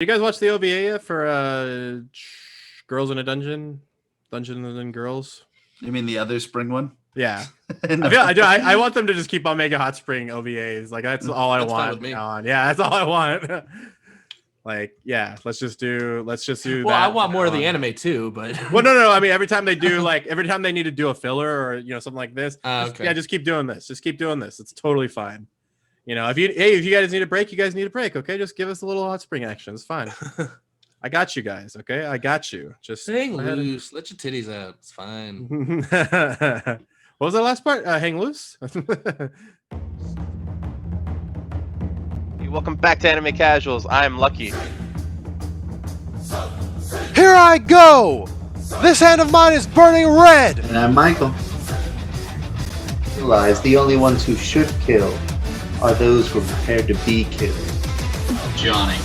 You guys watch the OVA yet for Girls in a Dungeon? Dungeons and Girls? You mean the other spring one? Yeah. No. I want them to just keep on making Hot Spring OVAs. Like that's all I That's fine with want me. on. Yeah, that's all I want. Like, yeah, let's just do Well, that. I want more of the anime too, but Well, no. I mean, every time they need to do a filler or something like this, okay. just keep doing this. Just keep doing this. It's totally fine. If you guys need a break, you guys need a break. Okay, just give us a little Hot Spring action. It's fine. I got you guys. Okay, I got you. Just hang loose. Let your titties out. It's fine. What was that last part? Hang loose. Hey, welcome back to Anime Casuals. I'm Lucky. Here I go! This hand of mine is burning red! And I'm Michael. Realize the only ones who should kill are those who are prepared to be killed. Johnny.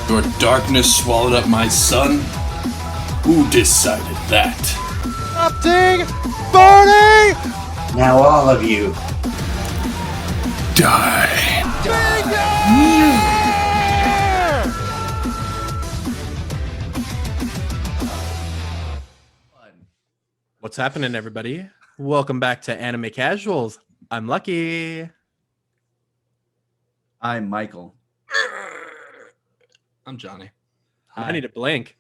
Your darkness swallowed up my son? Who decided that? Erupting! Burning! Now all of you. Die. What's happening, everybody? Welcome back to Anime Casuals. I'm Lucky. I'm Michael. I'm Johnny. I need to blink.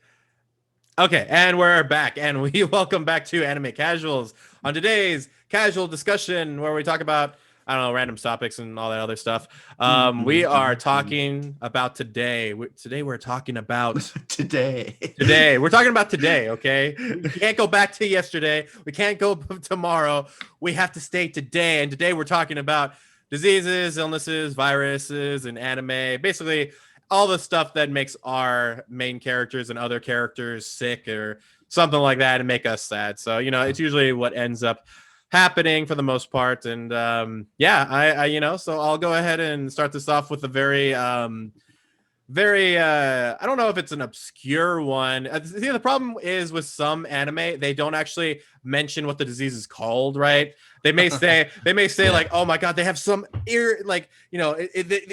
Okay, and we're back, and we welcome back to Anime Casuals. On today's casual discussion, where we talk about, I don't know, random topics and all that other stuff. We are talking about today. Today we're talking about Today. We're talking about today, okay? We can't go back to yesterday. We can't go tomorrow. We have to stay today. And today we're talking about diseases, illnesses, viruses, and anime. Basically, all the stuff that makes our main characters and other characters sick or something like that and make us sad. So, it's usually what ends up happening for the most part. And I so I'll go ahead and start this off with a very I don't know if it's an obscure one. The problem is with some anime, they don't actually mention what the disease is called, right? They may say like, oh my god, they have some we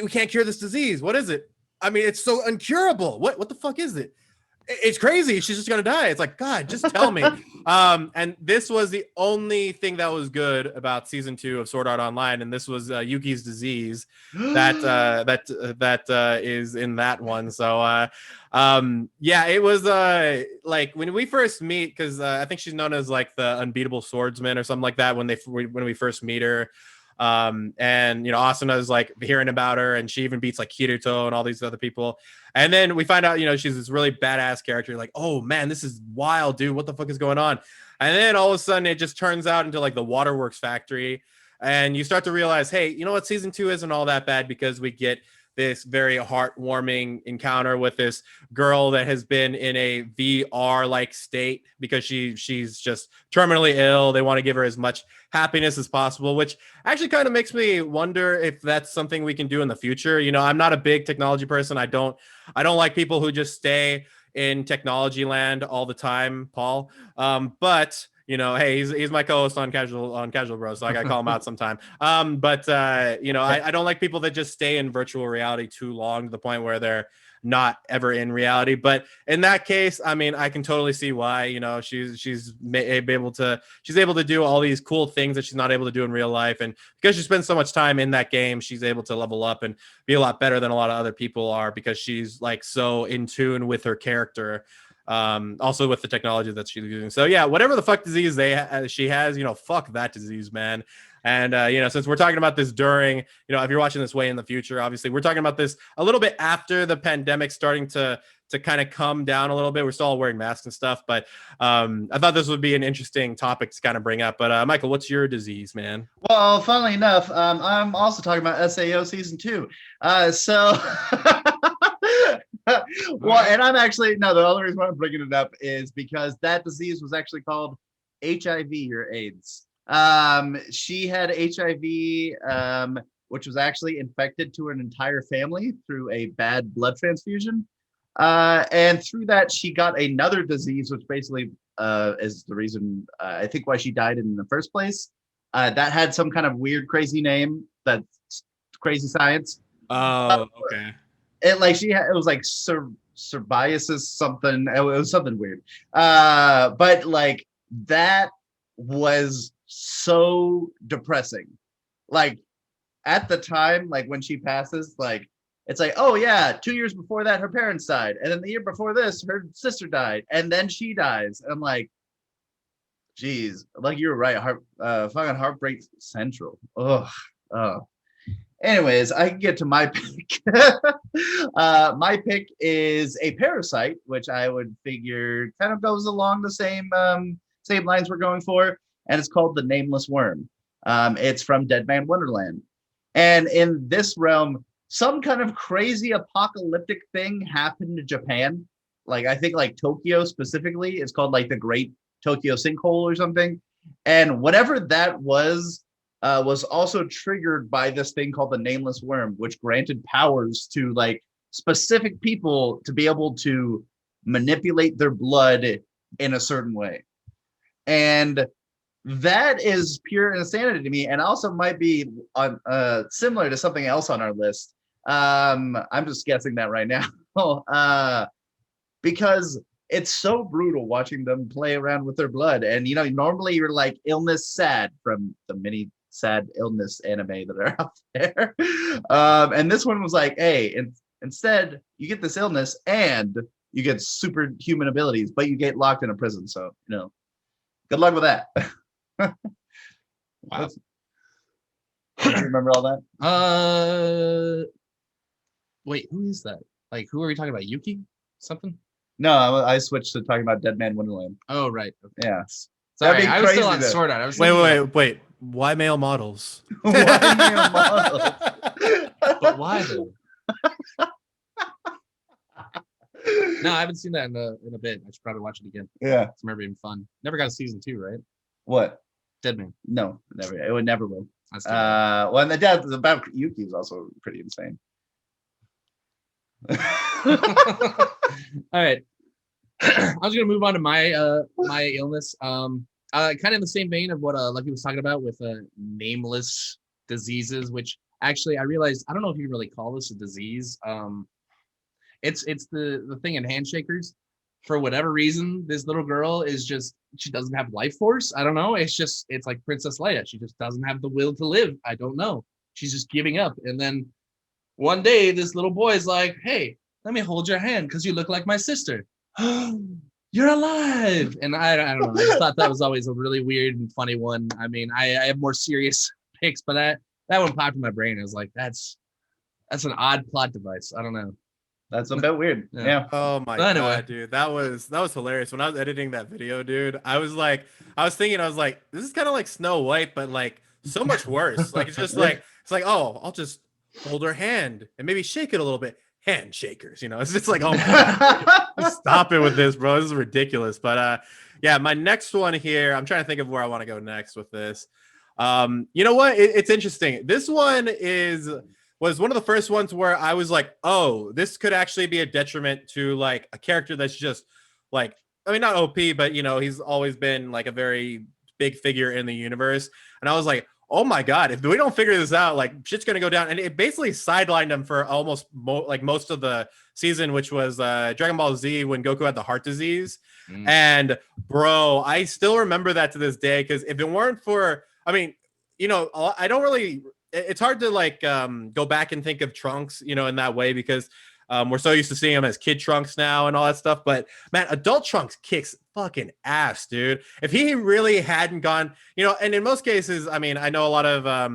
can't cure this disease. What is it? I mean, it's so incurable. What the fuck is it? It's crazy. She's just gonna die. It's like, God, just tell me. And this was the only thing that was good about season 2 of Sword Art Online, and this was Yuki's disease that is in that one. So it was like when we first meet, because I think she's known as like the unbeatable swordsman or something like that when we first meet her. And Asuna is like hearing about her, and she even beats like Kirito and all these other people. And then we find out, she's this really badass character. Like, oh man, this is wild, dude. What the fuck is going on? And then all of a sudden it just turns out into like the waterworks factory. And you start to realize, hey, you know what? Season 2 isn't all that bad because we get this very heartwarming encounter with this girl that has been in a VR-like state because she's just terminally ill. They want to give her as much happiness as possible, which actually kind of makes me wonder if that's something we can do in the future. I'm not a big technology person. I don't like people who just stay in technology land all the time, Paul. But hey, he's my co-host on Casual Bros, so I gotta call him out sometime. I don't like people that just stay in virtual reality too long to the point where they're not ever in reality. But in that case, I mean, I can totally see why. She's able to do all these cool things that she's not able to do in real life, and because she spends so much time in that game, she's able to level up and be a lot better than a lot of other people are because she's like so in tune with her character. Also with the technology that she's using. So yeah, whatever the fuck disease she has, fuck that disease, man. And since we're talking about this during, if you're watching this way in the future, obviously we're talking about this a little bit after the pandemic starting to kind of come down a little bit. We're still all wearing masks and stuff, but I thought this would be an interesting topic to kind of bring up. But Michael, what's your disease, man? Well, funnily enough, I'm also talking about SAO season 2. Well, and I'm actually, no, the only reason why I'm bringing it up is because that disease was actually called HIV or AIDS. She had HIV, which was actually infected to an entire family through a bad blood transfusion. And through that, she got another disease, which basically is the reason I think why she died in the first place. That had some kind of weird, crazy name. That's crazy science. Oh, okay. it was like psoriasis something. It was something weird. But like that was so depressing. Like at the time, like when she passes, like it's like, oh yeah, 2 years before that, her parents died, and then the year before this, her sister died, and then she dies. And I'm like, geez, like you were right, fucking Heartbreak Central. Ugh. Anyways, I can get to my pick. My pick is a parasite, which I would figure kind of goes along the same lines we're going for, and it's called the Nameless Worm. It's from Dead Man Wonderland, and in this realm, some kind of crazy apocalyptic thing happened to Japan. Like I think like Tokyo specifically, it's called like the Great Tokyo Sinkhole or something, and whatever that was also triggered by this thing called the Nameless Worm, which granted powers to like specific people to be able to manipulate their blood in a certain way. And that is pure insanity to me, and also might be similar to something else on our list. I'm just guessing that right now. Because it's so brutal watching them play around with their blood. And, you know, normally you're like illness sad from the many sad illness anime that are out there. And this one was like, hey, instead you get this illness and you get superhuman abilities, but you get locked in a prison. So, you know, good luck with that. Wow. Do you remember all that? Wait, who is that? Like, who are we talking about? Yuki? Something? No, I switched to talking about Dead Man Wonderland. Oh, right. Okay. Yeah. Sorry, That'd be I was still crazy on though. Sword Art. I was Wait. Why male models? Why male models? But why though? No, I haven't seen that in a bit. I should probably watch it again. Yeah. It's never been fun. Never got a season 2, right? What? Dead Man. No, never. It would never will. That's too bad. Well, and the death about Yuki is also pretty insane. All right. I was gonna move on to my my illness. Kind of in the same vein of what Lucky was talking about with nameless diseases, which actually I realized I don't know if you really call this a disease. It's the thing in Handshakers. For whatever reason, this little girl is just, she doesn't have life force. I don't know. It's like Princess Leia. She just doesn't have the will to live. I don't know. She's just giving up. And then one day this little boy is like, hey, let me hold your hand because you look like my sister. You're alive. And I don't know. I just thought that was always a really weird and funny one. I mean, I have more serious picks, but that one popped in my brain. I was like, that's an odd plot device. I don't know. That's a bit weird. Yeah. Oh my god, dude, that was hilarious. When I was editing that video, dude, I was thinking, this is kind of like Snow White, but like so much worse. Like it's like, oh, I'll just hold her hand and maybe shake it a little bit. Handshakers, you know, it's just like, oh my god, stop it with this, bro. This is ridiculous. But yeah, my next one here, I'm trying to think of where I want to go next with this. You know what? It's interesting. This one was one of the first ones where I was like, oh, this could actually be a detriment to like a character that's just like, I mean, not OP, but you know, he's always been like a very big figure in the universe. And I was like, oh my god, if we don't figure this out, like shit's gonna go down. And it basically sidelined him for almost most of the season, which was Dragon Ball Z when Goku had the heart disease. And bro, I still remember that to this day, because if it weren't for, I mean, you know, I don't really, it's hard to like go back and think of Trunks, you know, in that way, because we're so used to seeing him as kid Trunks now and all that stuff. But man, adult Trunks kicks fucking ass, dude. If he really hadn't gone, you know, and in most cases, I mean, I know a lot of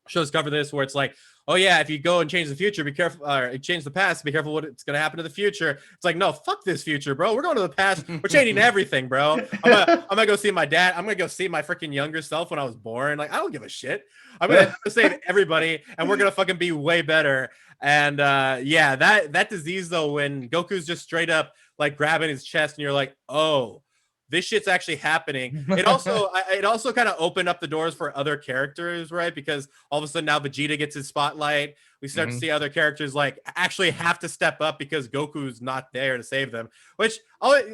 shows cover this where it's like, oh yeah, if you go and change the future, be careful, or change the past, be careful what's going to happen to the future. It's like, no, fuck this future, bro. We're going to the past. We're changing everything, bro. I'm gonna go see my dad. I'm gonna go see my freaking younger self when I was born. Like, I don't give a shit. I'm gonna save everybody, and we're gonna fucking be way better. And yeah, that disease though, when Goku's just straight up like grabbing his chest, and you're like, oh, this shit's actually happening. It also kind of opened up the doors for other characters, right? Because all of a sudden now Vegeta gets his spotlight. We start to see other characters like actually have to step up because Goku's not there to save them, which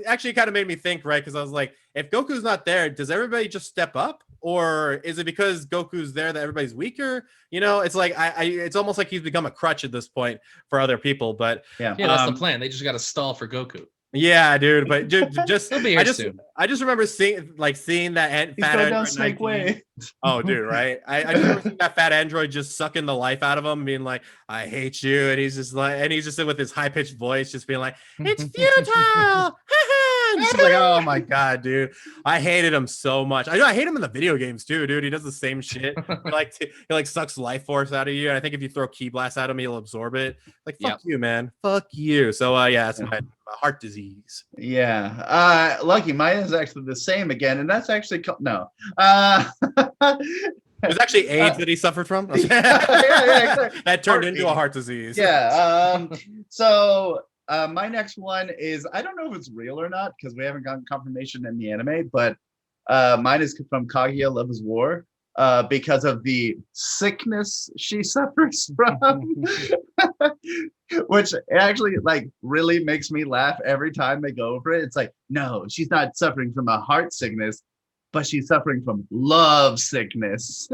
actually kind of made me think, right? Because I was like, if Goku's not there, does everybody just step up? or is it because Goku's there that everybody's weaker? You know, it's like it's almost like he's become a crutch at this point for other people. But Yeah, that's the plan. They just got to stall for Goku. yeah, dude. But just He'll be here soon. I just remember seeing that He's fat going down android Snake 19. Way. Oh, dude, right? I just remember seeing that fat android just sucking the life out of him, being like, "I hate you," and he's just with his high pitched voice, just being like, "It's futile." And just like, oh my god, dude, I hated him so much. I hate him in the video games too, dude. He does the same shit. He sucks life force out of you, and I think if you throw ki blast at him, he'll absorb it. Like, fuck you, man. Fuck you. So yeah, it's my heart disease. Yeah. Lucky, mine is actually the same again, and that's actually no. It was actually AIDS that he suffered from. Yeah, exactly. That turned into a heart disease. Yeah. So my next one is, I don't know if it's real or not because we haven't gotten confirmation in the anime, but mine is from Kaguya Love is War because of the sickness she suffers from, which actually like really makes me laugh every time they go over it. It's like, no, she's not suffering from a heart sickness, but she's suffering from love sickness.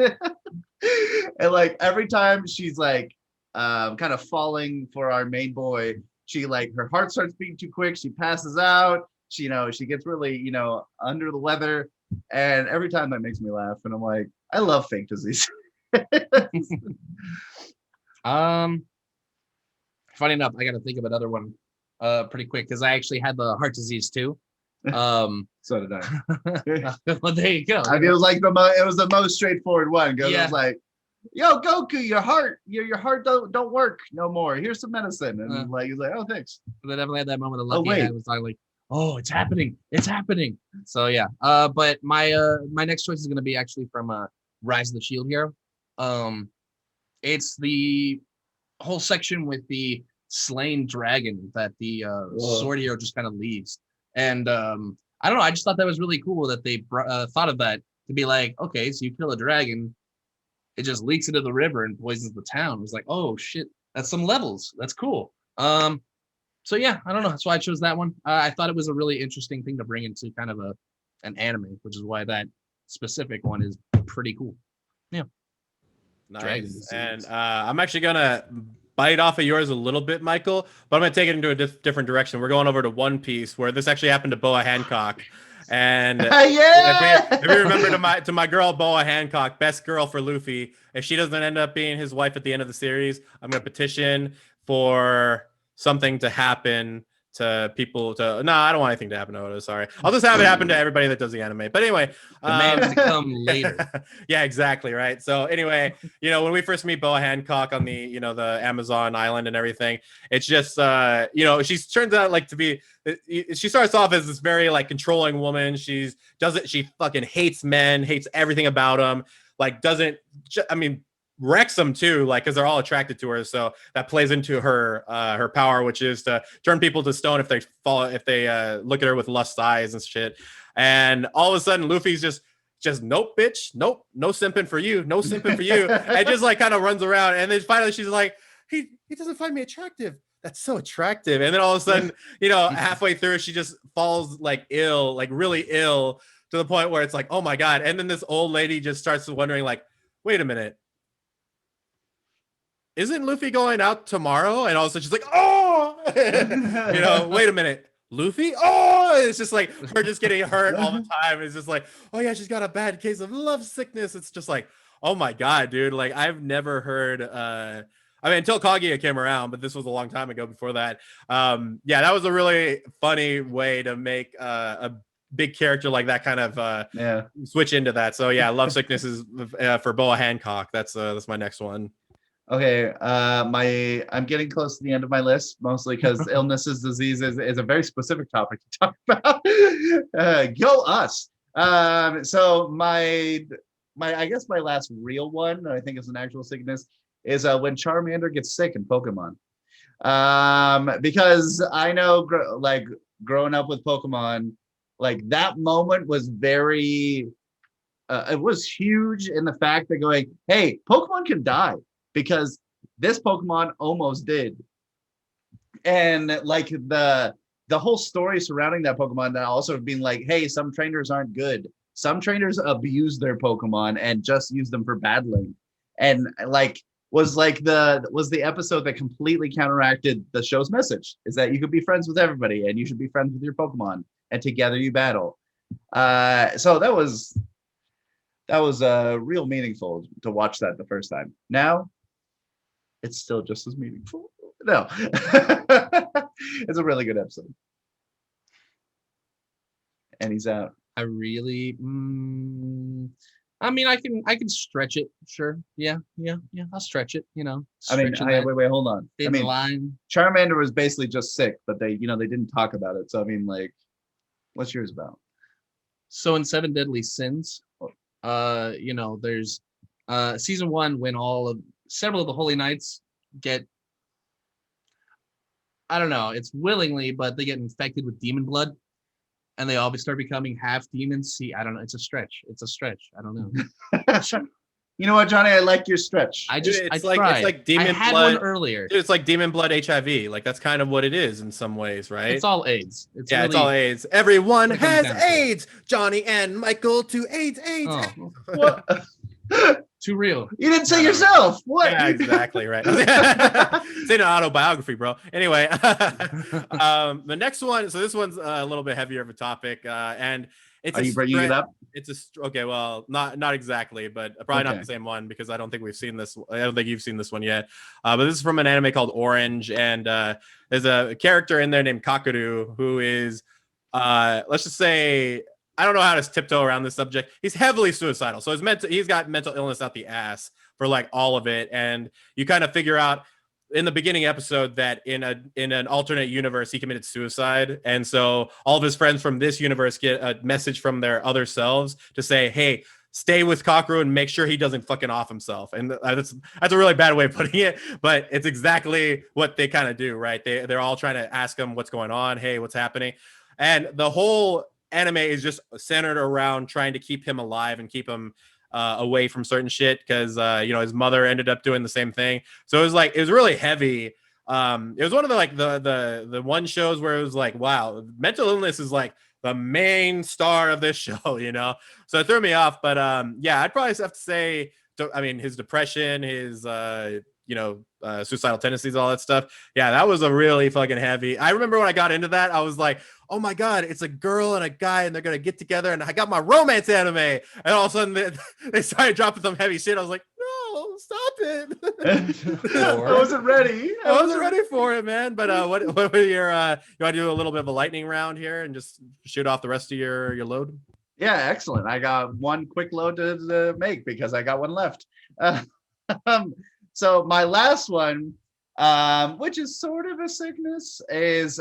And like every time she's like kind of falling for our main boy, she like her heart starts beating too quick, she passes out, she gets really under the weather, and every time that makes me laugh, and I'm like, I love fake disease. Funny enough, I got to think of another one pretty quick because I actually had the heart disease too. So did I. Well, there you go. I mean, it was like it was the most straightforward one because it was like, yo, Goku, your heart don't work no more. Here's some medicine, and he's like, oh, thanks. But I definitely had that moment of lucky. I was like, oh, it's happening. So yeah. But my next choice is gonna be actually from Rise of the Shield Hero. It's the whole section with the slain dragon that the sword hero just kind of leaves. And I don't know, I just thought that was really cool that they thought of that, to be like, okay, so you kill a dragon, it just leaks into the river and poisons the town. It was like, oh shit, that's some levels. That's cool. So yeah, I don't know. That's why I chose that one. I thought it was a really interesting thing to bring into kind of an anime, which is why that specific one is pretty cool. Yeah. Nice. And I'm actually gonna bite off of yours a little bit, Michael, but I'm gonna take it into a different direction. We're going over to One Piece, where this actually happened to Boa Hancock. And if we remember to my girl Boa Hancock, best girl for Luffy, if she doesn't end up being his wife at the end of the series, I'm gonna petition for something to happen to people to I don't want anything to happen to Oda, sorry. I'll just have it happen to everybody that does the anime. But anyway, the man to come later. Yeah, exactly, right. So anyway, when we first meet Boa Hancock on the the Amazon island and everything, it's just she turns out like to be, she starts off as this very like controlling woman. She fucking hates men, hates everything about them, like wrecks them too, like because they're all attracted to her. So that plays into her power, which is to turn people to stone if they look at her with lust eyes and shit. And all of a sudden, Luffy's just nope, bitch, nope, no simping for you, and just like kind of runs around. And then finally, she's like, he doesn't find me attractive. That's so attractive. And then all of a sudden, halfway through, she just falls like ill, like really ill, to the point where it's like, oh my god. And then this old lady just starts wondering, like, wait a minute, isn't Luffy going out tomorrow? And all of a sudden she's like, oh, wait a minute, Luffy? Oh, it's just like her just getting hurt all the time. It's just like, oh yeah, she's got a bad case of love sickness. It's just like, oh my god, dude. Like I've never heard, until Kaguya came around, but this was a long time ago before that. That was a really funny way to make a big character like that kind of switch into that. So yeah, love sickness is for Boa Hancock. That's my next one. Okay, I'm getting close to the end of my list, mostly because illnesses, diseases is a very specific topic to talk about. Go us! So my I guess my last real one, I think it's an actual sickness, is when Charmander gets sick in Pokemon. Because I know, growing up with Pokemon, like that moment was very, it was huge in the fact that going, hey, Pokemon can die. Because this Pokemon almost did. And like the whole story surrounding that Pokemon, that also being like, hey, some trainers aren't good. Some trainers abuse their Pokemon and just use them for battling. And like was the episode that completely counteracted the show's message, is that you could be friends with everybody and you should be friends with your Pokemon and together you battle. So that was real meaningful to watch that the first time. Now it's still just as meaningful. No. It's a really good episode. And he's out. I really, I mean, I can stretch it. Sure. Yeah. I'll stretch it, wait, hold on. Thin line. Charmander was basically just sick, but they didn't talk about it. So I mean, like, what's yours about? So in Seven Deadly Sins, there's season 1 when several of the Holy Knights get, I don't know, it's willingly, but they get infected with demon blood. And they all start becoming half demons. See, I don't know. It's a stretch. I don't know. You know what, Johnny? I like your stretch. It's like demon blood. I had one earlier. Dude, it's like demon blood HIV. Like that's kind of what it is in some ways, right? It's all AIDS. It's all AIDS. Everyone has AIDS. Johnny and Michael to AIDS. Oh. What? Too real. You didn't say yourself. What? Yeah, exactly right. It's in an autobiography, bro. Anyway, the next one. So this one's a little bit heavier of a topic, and it's. Are you bringing it up? It's okay. Well, not exactly, but probably not the same one because I don't think we've seen this. I don't think you've seen this one yet. But this is from an anime called Orange, and there's a character in there named Kakaru who is, let's just say, I don't know how to tiptoe around this subject. He's heavily suicidal. So he's got mental illness out the ass for like all of it. And you kind of figure out in the beginning episode that in an alternate universe, he committed suicide. And so all of his friends from this universe get a message from their other selves to say, hey, stay with Kakaru and make sure he doesn't fucking off himself. And that's a really bad way of putting it, but it's exactly what they kind of do, right? They're all trying to ask him what's going on. Hey, what's happening? And the whole anime is just centered around trying to keep him alive and keep him away from certain shit because his mother ended up doing the same thing. So it was really heavy. It was one of the one shows where it was like, wow, mental illness is like the main star of this show, so it threw me off. But I'd probably have to say, his depression, his suicidal tendencies, all that stuff. Yeah, that was a really fucking heavy. I remember when I got into that, I was like, oh my God, it's a girl and a guy and they're going to get together and I got my romance anime. And all of a sudden they started dropping some heavy shit. I was like, no, stop it. I wasn't ready. I wasn't ready for it, man. But what were your, you want to do a little bit of a lightning round here and just shoot off the rest of your load? Yeah, excellent. I got one quick load to make because I got one left. So my last one, which is sort of a sickness, is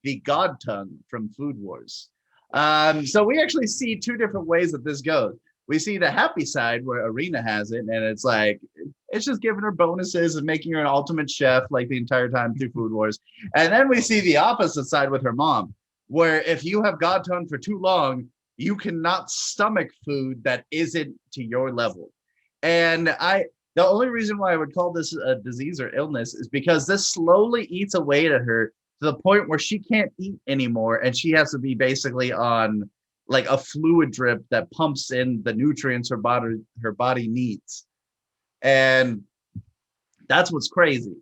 the God Tongue from Food Wars. So we actually see two different ways that this goes. We see the happy side where Arena has it, and it's like, it's just giving her bonuses and making her an ultimate chef like the entire time through Food Wars. And then we see the opposite side with her mom, where if you have God Tongue for too long, you cannot stomach food that isn't to your level. And the only reason why I would call this a disease or illness is because this slowly eats away at her to the point where she can't eat anymore. And she has to be basically on like a fluid drip that pumps in the nutrients her body needs. And that's what's crazy.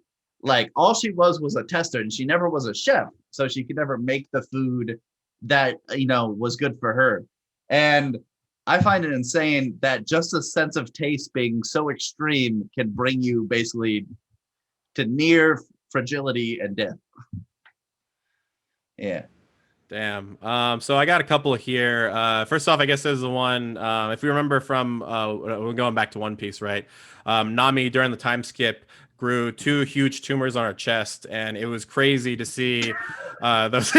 Like all she was a tester and she never was a chef. So she could never make the food that, was good for her. And I find it insane that just a sense of taste being so extreme can bring you basically to near fragility and death. Yeah. Damn. So I got a couple here. First off, I guess there's the one, if you remember from, we're going back to One Piece, right? Nami, during the time skip, grew 2 huge tumors on her chest, and it was crazy to see those.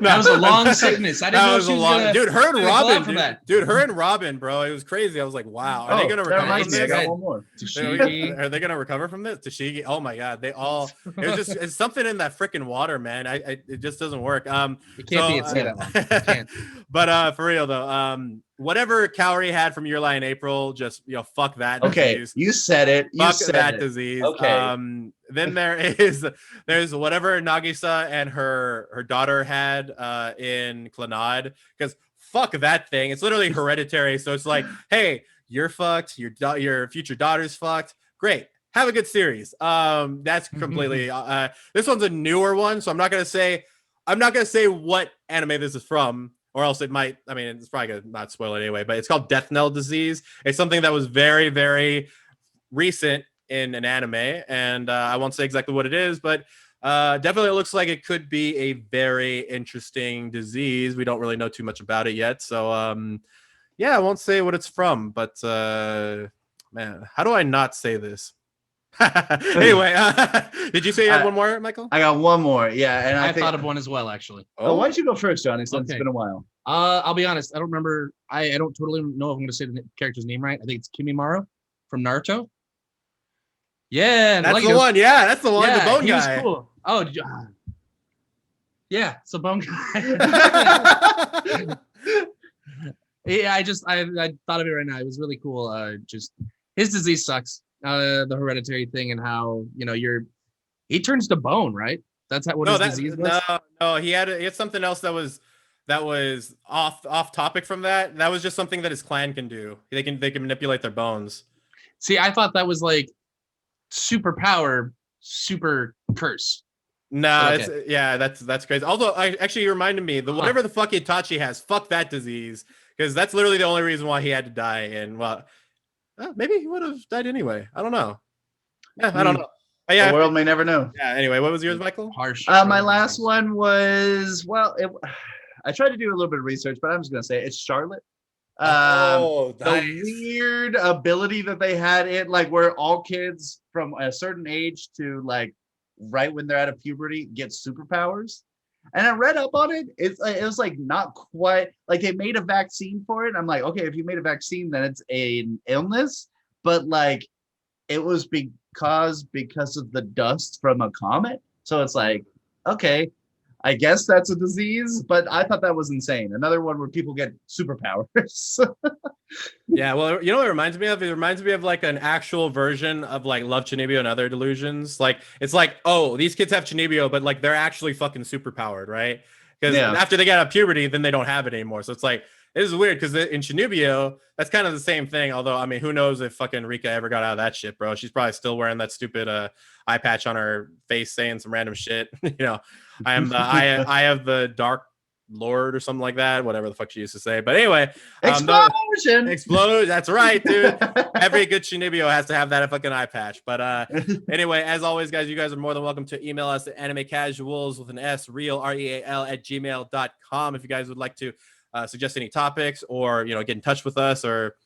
That was a long sickness. I didn't know she was gonna, dude. Her and Robin, bro. It was crazy. I was like, wow. Are they gonna recover from this? I got one more. Are they gonna recover from this? Tashigi? Oh my God. They all. It's something in that freaking water, man. It just doesn't work. It can't be that one. It can't. But for real though, whatever Calorie had from Your Lie in April, just fuck that. Okay, disease. you said it. Fuck that disease. Okay. Then there's whatever Nagisa and her daughter had in Clannad, because fuck that thing. It's literally Hereditary. So it's like, hey, you're fucked. Your future daughter's fucked. Great. Have a good series. That's completely. This one's a newer one, so I'm not gonna say what anime this is from, or else it might. I mean, it's probably gonna not spoil it anyway. But it's called Death Knell Disease. It's something that was very, very recent in an anime, and I won't say exactly what it is, but definitely it looks like it could be a very interesting disease. We don't really know too much about it yet, so yeah, I won't say what it's from, but man, how do I not say this? Anyway, did you say you had one more, Michael? I got one more. Yeah, and I thought of one as well, actually. Oh, why don't you go first, Johnny? Since Okay. it's been a while. I'll be honest. I don't remember. I don't totally know if I'm going to say the character's name right. I think it's Kimimaro from Naruto. Yeah, That's the one. Yeah, that's the one. Yeah, the bone he was guy. cool. Oh, did you, yeah, it's a bone guy. Yeah, I thought of it right now. It was really cool. Just his disease sucks. The hereditary thing and how he turns to bone, right? That's what his disease was. No, he had something else that was off topic from that. That was just something that his clan can do. They can manipulate their bones. See, I thought that was like super power, super curse. No, Okay. that's crazy. Although actually you reminded me, whatever the fuck Itachi has, fuck that disease, because that's literally the only reason why he had to die. And well, maybe he would have died anyway. I don't know. Yeah, I don't know. But yeah, The world may never know. Yeah. Anyway, what was yours, Michael? Harsh. My last one was I tried to do a little bit of research, but I'm just gonna say it's Charlotte. Nice. The weird ability that they had where all kids from a certain age to like right when they're out of puberty get superpowers. And I read up on it. It was like not quite like they made a vaccine for it. I'm like, okay, if you made a vaccine, then it's an illness. But like it was because of the dust from a comet. So it's like, okay, I guess that's a disease, but I thought that was insane. Another one where people get superpowers. Yeah, well, you know what it reminds me of? It reminds me of like an actual version of like Love Chunibyo and Other Delusions. Like it's like, oh, these kids have Chunibyo, but like they're actually fucking superpowered, right? Because after they get out of puberty, then they don't have it anymore. So it's like, this is weird because in Chunibyo, that's kind of the same thing. Although, I mean, who knows if fucking Rika ever got out of that shit, bro? She's probably still wearing that stupid eye patch on her face saying some random shit. I am the eye of the Dark Lord or something like that, whatever the fuck she used to say. But anyway, Explosion! Explode. That's right, dude. Every good Chunibyo has to have that fucking eye patch. But anyway, as always, guys, you guys are more than welcome to email us at animecasuals with an S, real, REAL at gmail.com if you guys would like to suggest any topics or, get in touch with us or,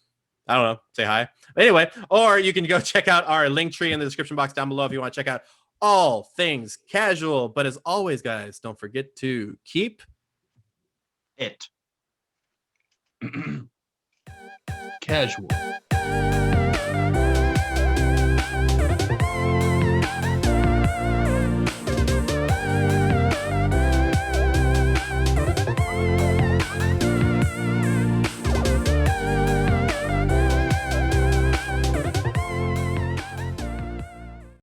I don't know, say hi. Anyway, or you can go check out our link tree in the description box down below if you want to check out all things casual. But as always, guys, don't forget to keep it casual.